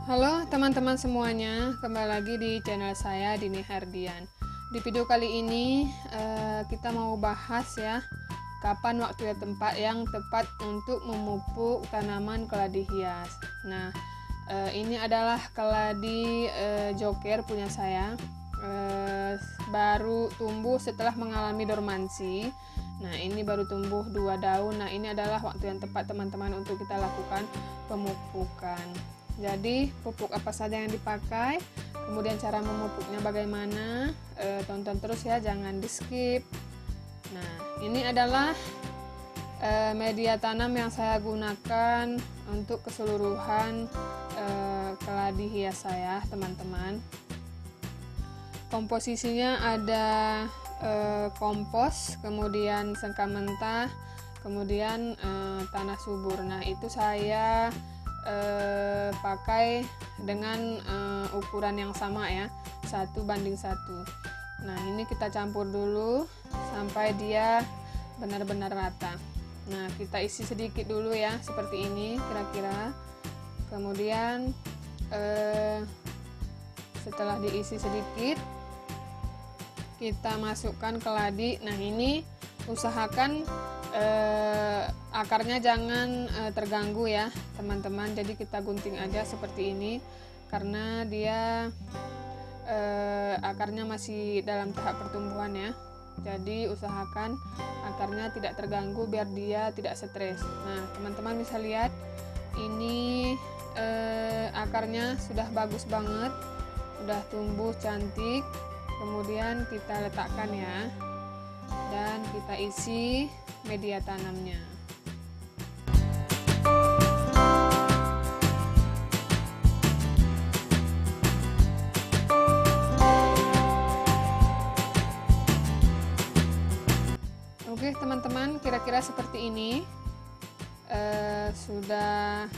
Halo teman-teman semuanya, kembali lagi di channel saya Dini Herdian. Di video kali ini kita mau bahas ya, kapan waktu dan tempat yang tepat untuk memupuk tanaman keladi hias. Nah, ini adalah keladi joker punya saya, baru tumbuh setelah mengalami dormansi. Nah, ini baru tumbuh 2 daun. Nah, ini adalah waktu yang tepat teman-teman untuk kita lakukan pemupukan. Jadi pupuk apa saja yang dipakai, kemudian cara memupuknya bagaimana, tonton terus ya, jangan di skip. Nah, ini adalah media tanam yang saya gunakan untuk keseluruhan keladi hias saya, teman-teman. Komposisinya ada kompos, kemudian sengkam mentah, kemudian tanah subur. Nah, itu saya pakai dengan ukuran yang sama ya, 1:1. Nah, ini kita campur dulu sampai dia benar-benar rata. Nah, kita isi sedikit dulu ya, seperti ini kira-kira. Kemudian setelah diisi sedikit, kita masukkan keladi. Nah, ini usahakan akarnya jangan terganggu ya teman-teman, jadi kita gunting aja seperti ini karena dia akarnya masih dalam tahap pertumbuhan ya, jadi usahakan akarnya tidak terganggu biar dia tidak stres. Nah, teman-teman bisa lihat ini akarnya sudah bagus banget, sudah tumbuh cantik. Kemudian kita letakkan ya, dan kita isi media tanamnya. Oke teman-teman, kira-kira seperti ini. Sudah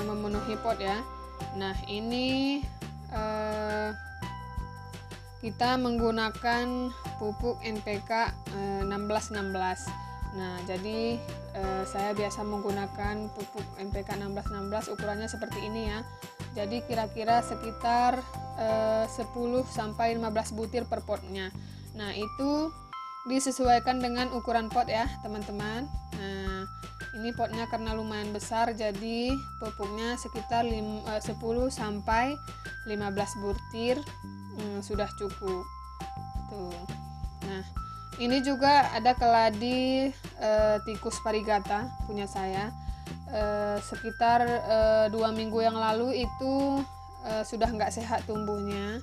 memenuhi pot ya. Nah, ini kita menggunakan pupuk NPK 1616. Nah, jadi saya biasa menggunakan pupuk NPK 1616, ukurannya seperti ini ya. Jadi kira-kira sekitar 10-15 butir per potnya. Nah, itu disesuaikan dengan ukuran pot ya teman-teman. Nah, ini potnya karena lumayan besar, jadi pupuknya sekitar 10-15 butir sudah cukup tuh. Nah, ini juga ada keladi tikus varigata punya saya, sekitar 2 minggu yang lalu itu sudah nggak sehat tumbuhnya,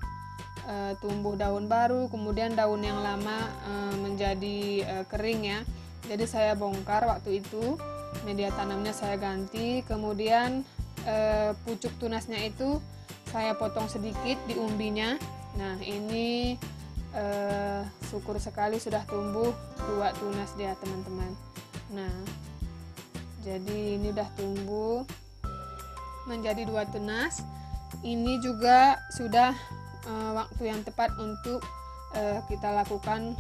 tumbuh daun baru, kemudian daun yang lama menjadi kering ya. Jadi saya bongkar waktu itu, media tanamnya saya ganti, kemudian pucuk tunasnya itu saya potong sedikit di umbinya. Nah, ini syukur sekali sudah tumbuh 2 tunas dia teman-teman. Nah, jadi ini udah tumbuh menjadi 2 tunas. Ini juga sudah waktu yang tepat untuk kita lakukan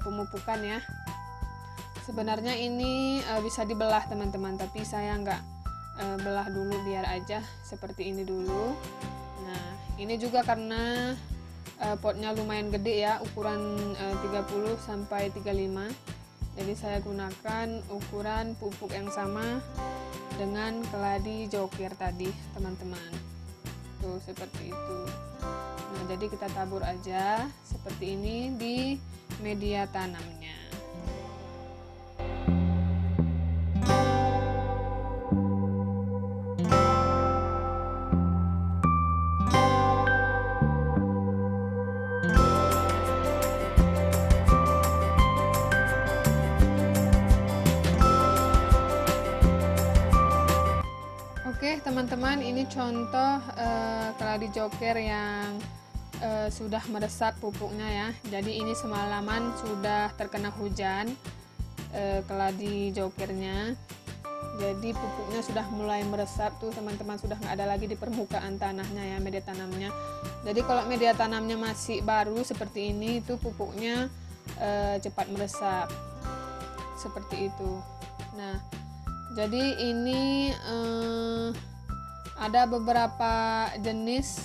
pemupukan ya. Sebenarnya ini bisa dibelah teman-teman, tapi saya nggak belah dulu, biar aja seperti ini dulu. Nah, ini juga karena potnya lumayan gede ya, ukuran 30-35. Jadi saya gunakan ukuran pupuk yang sama dengan keladi joker tadi teman-teman. Tuh, seperti itu. Nah, jadi kita tabur aja seperti ini di media tanamnya. Oke teman-teman, ini contoh keladi joker yang sudah meresap pupuknya ya. Jadi ini semalaman sudah terkena hujan keladi jokernya. Jadi pupuknya sudah mulai meresap tuh teman-teman, sudah nggak ada lagi di permukaan tanahnya ya media tanamnya. Jadi kalau media tanamnya masih baru seperti ini, itu pupuknya cepat meresap seperti itu. Nah, jadi ini ada beberapa jenis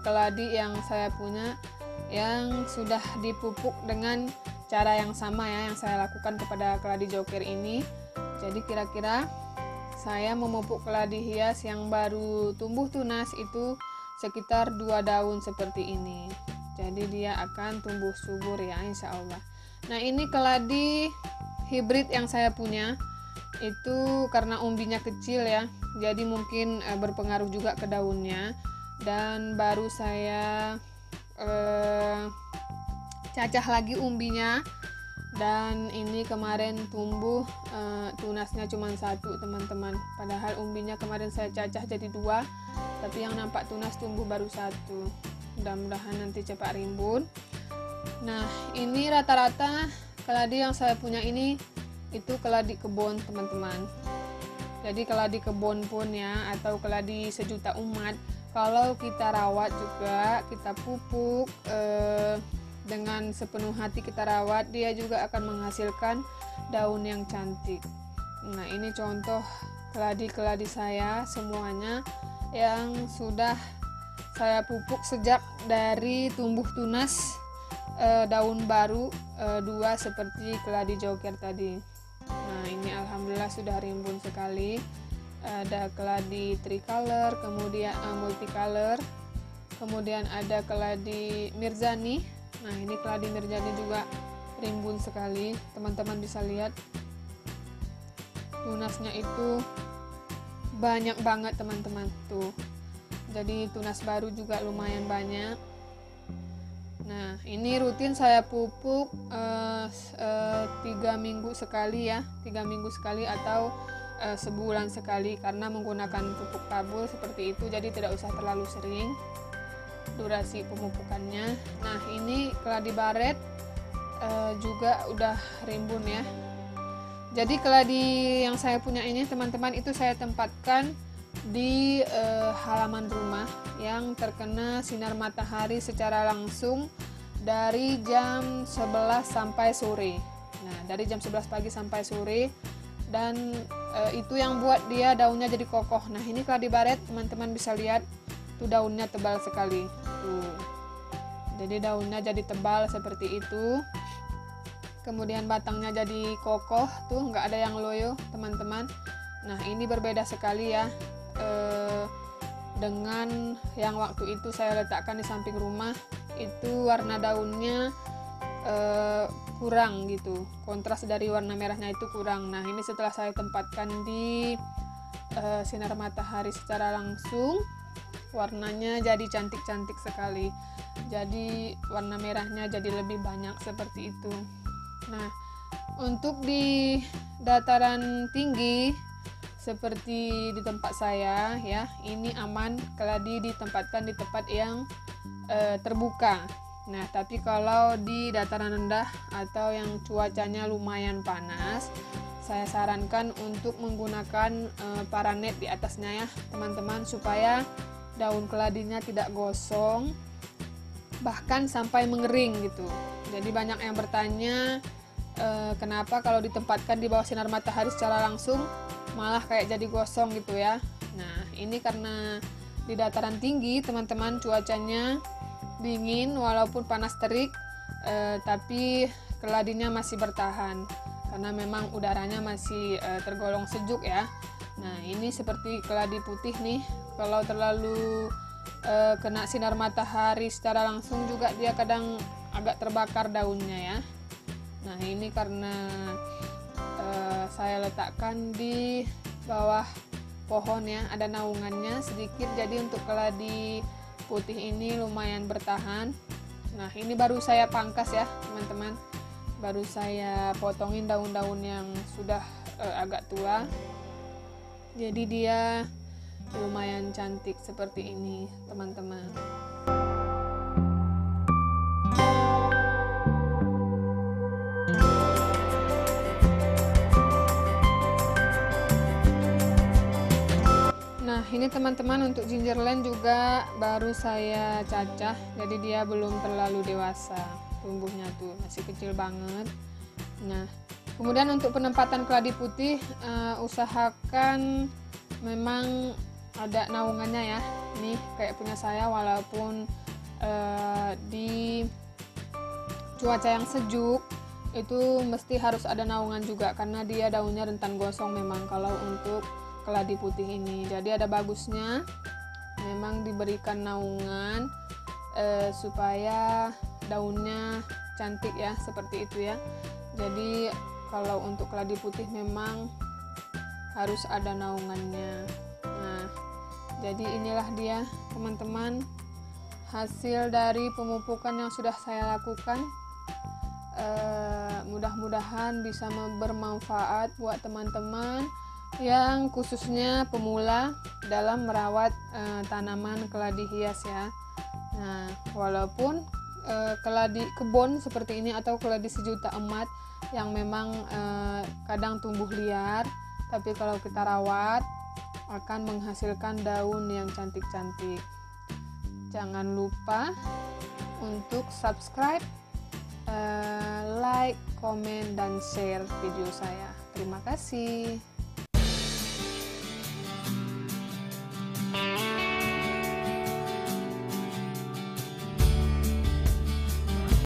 keladi yang saya punya yang sudah dipupuk dengan cara yang sama ya, yang saya lakukan kepada keladi joker ini. Jadi kira-kira saya memupuk keladi hias yang baru tumbuh tunas itu sekitar 2 daun seperti ini. Jadi dia akan tumbuh subur ya, insya Allah. Nah, ini keladi hibrid yang saya punya itu karena umbinya kecil ya, jadi mungkin berpengaruh juga ke daunnya. Dan baru saya cacah lagi umbinya, dan ini kemarin tumbuh tunasnya cuma 1 teman-teman, padahal umbinya kemarin saya cacah jadi 2, tapi yang nampak tunas tumbuh baru 1. Mudah-mudahan nanti cepat rimbun. Nah, ini rata-rata keladi yang saya punya ini itu keladi kebun teman-teman. Jadi keladi kebun pun ya, atau keladi sejuta umat, kalau kita rawat juga, kita pupuk dengan sepenuh hati kita rawat, dia juga akan menghasilkan daun yang cantik. Nah, ini contoh keladi-keladi saya semuanya yang sudah saya pupuk sejak dari tumbuh tunas daun baru 2 seperti keladi joker tadi. Nah, ini alhamdulillah sudah rimbun sekali. Ada keladi tricolor, kemudian multicolor, kemudian ada keladi mirzani. Nah, ini keladi mirzani juga rimbun sekali, teman-teman bisa lihat tunasnya itu banyak banget teman-teman tuh. Jadi tunas baru juga lumayan banyak. Nah, ini rutin saya pupuk 3 minggu sekali ya, 3 minggu sekali atau sebulan sekali, karena menggunakan pupuk tabur seperti itu, jadi tidak usah terlalu sering durasi pemupukannya. Nah, ini keladi baret juga udah rimbun ya. Jadi keladi yang saya punya ini teman-teman itu saya tempatkan di halaman rumah yang terkena sinar matahari secara langsung dari jam 11 sampai sore. Nah, dari jam 11 pagi sampai sore, dan itu yang buat dia daunnya jadi kokoh. Nah, ini keladi baret teman-teman bisa lihat tuh, daunnya tebal sekali tuh. Jadi daunnya jadi tebal seperti itu. Kemudian batangnya jadi kokoh tuh, nggak ada yang loyo teman-teman. Nah, ini berbeda sekali ya dengan yang waktu itu saya letakkan di samping rumah. Itu warna daunnya kurang gitu, kontras dari warna merahnya itu kurang. Nah, ini setelah saya tempatkan di sinar matahari secara langsung, warnanya jadi cantik-cantik sekali. Jadi warna merahnya jadi lebih banyak seperti itu. Nah, untuk di dataran tinggi seperti di tempat saya ya, ini aman keladi ditempatkan di tempat yang terbuka. Nah, tapi kalau di dataran rendah atau yang cuacanya lumayan panas, saya sarankan untuk menggunakan paranet di atasnya ya teman-teman, supaya daun keladinya tidak gosong bahkan sampai mengering gitu. Jadi banyak yang bertanya kenapa kalau ditempatkan di bawah sinar matahari secara langsung malah kayak jadi gosong gitu ya. Nah, ini karena di dataran tinggi teman-teman cuacanya dingin walaupun panas terik, tapi keladinya masih bertahan karena memang udaranya masih tergolong sejuk ya. Nah, ini seperti keladi putih nih, kalau terlalu kena sinar matahari secara langsung juga dia kadang agak terbakar daunnya ya. Nah, ini karena saya letakkan di bawah pohon ya, ada naungannya sedikit, jadi untuk keladi putih ini lumayan bertahan. Nah, ini baru saya pangkas ya teman-teman, baru saya potongin daun-daun yang sudah agak tua, jadi dia lumayan cantik seperti ini teman-teman. Nah, ini teman-teman untuk gingerland juga baru saya cacah, jadi dia belum terlalu dewasa tumbuhnya tuh, masih kecil banget. Nah, kemudian untuk penempatan keladi putih usahakan memang ada naungannya ya. Ini kayak punya saya, walaupun di cuaca yang sejuk itu mesti harus ada naungan juga, karena dia daunnya rentan gosong memang kalau untuk keladi putih ini. Jadi ada bagusnya memang diberikan naungan supaya daunnya cantik ya, seperti itu ya. Jadi kalau untuk keladi putih memang harus ada naungannya. Nah, jadi inilah dia teman-teman hasil dari pemupukan yang sudah saya lakukan. Mudah-mudahan bisa bermanfaat buat teman-teman yang khususnya pemula dalam merawat tanaman keladi hias ya. Nah, walaupun keladi kebun seperti ini atau keladi sejuta emat yang memang kadang tumbuh liar, tapi kalau kita rawat akan menghasilkan daun yang cantik-cantik. Jangan lupa untuk subscribe, like, komen, dan share video saya. Terima kasih.